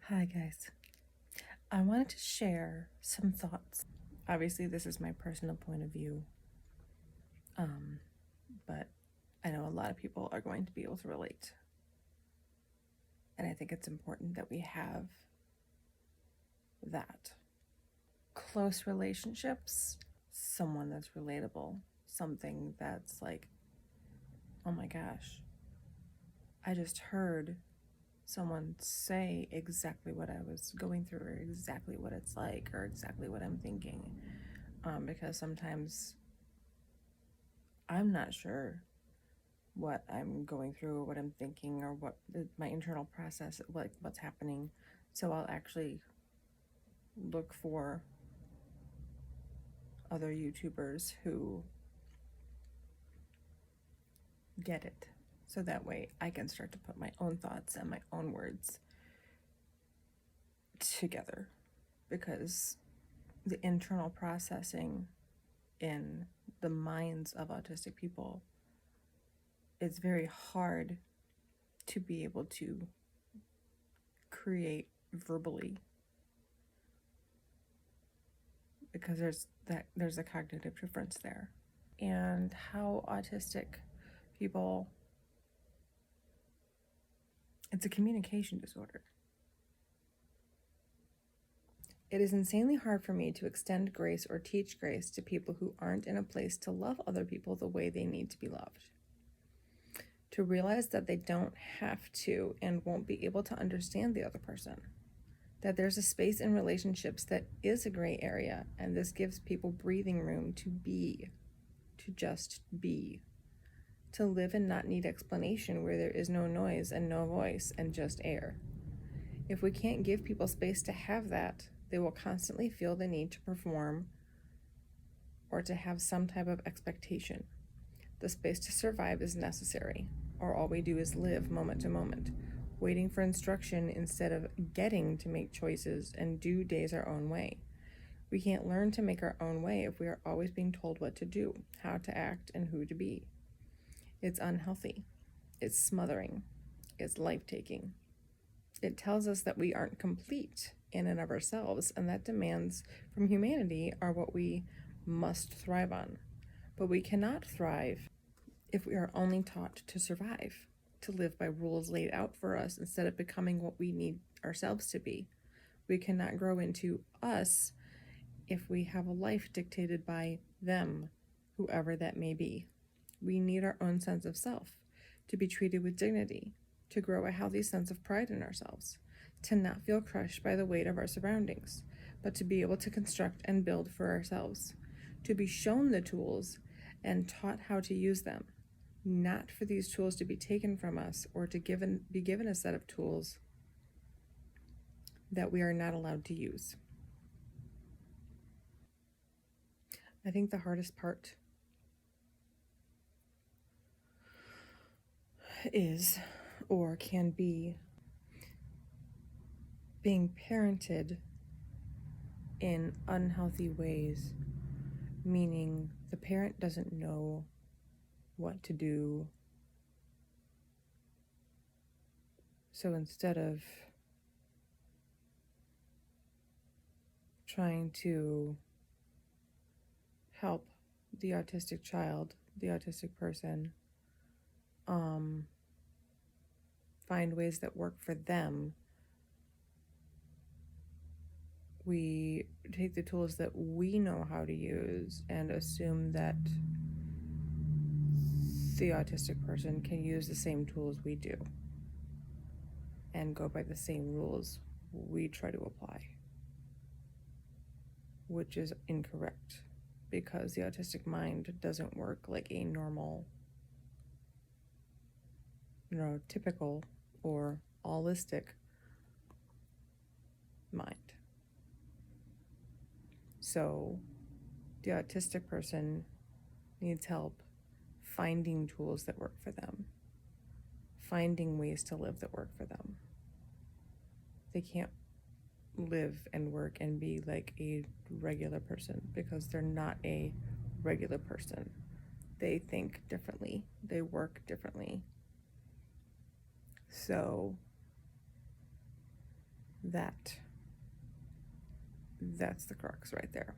Hi guys. I wanted to share some thoughts. Obviously, this is my personal point of view, but I know a lot of people are going to be able to relate. And I think it's important that we have that. Close relationships, someone that's relatable, something that's like, oh my gosh, I just heard someone say exactly what I was going through, or exactly what it's like, or exactly what I'm thinking. Because sometimes I'm not sure what I'm going through, or what I'm thinking, or what my internal process, what's happening. So I'll actually look for other YouTubers who get it, so that way I can start to put my own thoughts and my own words together, because the internal processing in the minds of autistic people is very hard to be able to create verbally, because there's a cognitive difference there. And how autistic people, it's a communication disorder. It is insanely hard for me to extend grace or teach grace to people who aren't in a place to love other people the way they need to be loved. To realize that they don't have to and won't be able to understand the other person. That there's a space in relationships that is a gray area, and this gives people breathing room to be, to just be. To live and not need explanation, where there is no noise and no voice and just air. If we can't give people space to have that, they will constantly feel the need to perform or to have some type of expectation. The space to survive is necessary, or all we do is live moment to moment, waiting for instruction instead of getting to make choices and do days our own way. We can't learn to make our own way if we are always being told what to do, how to act, and who to be. It's unhealthy. It's smothering. It's life-taking. It tells us that we aren't complete in and of ourselves, and that demands from humanity are what we must thrive on. But we cannot thrive if we are only taught to survive, to live by rules laid out for us instead of becoming what we need ourselves to be. We cannot grow into us if we have a life dictated by them, whoever that may be. We need our own sense of self, to be treated with dignity, to grow a healthy sense of pride in ourselves, to not feel crushed by the weight of our surroundings, but to be able to construct and build for ourselves, to be shown the tools and taught how to use them, not for these tools to be taken from us or to be given a set of tools that we are not allowed to use. I think the hardest part is, or can be, being parented in unhealthy ways, meaning the parent doesn't know what to do. So instead of trying to help the autistic child, the autistic person, find ways that work for them, we take the tools that we know how to use and assume that the autistic person can use the same tools we do and go by the same rules we try to apply, which is incorrect, because the autistic mind doesn't work like a normal, neurotypical or holistic mind. So the autistic person needs help finding tools that work for them, finding ways to live that work for them. They can't live and work and be like a regular person, because they're not a regular person. They think differently. They work differently. So That's the crux right there.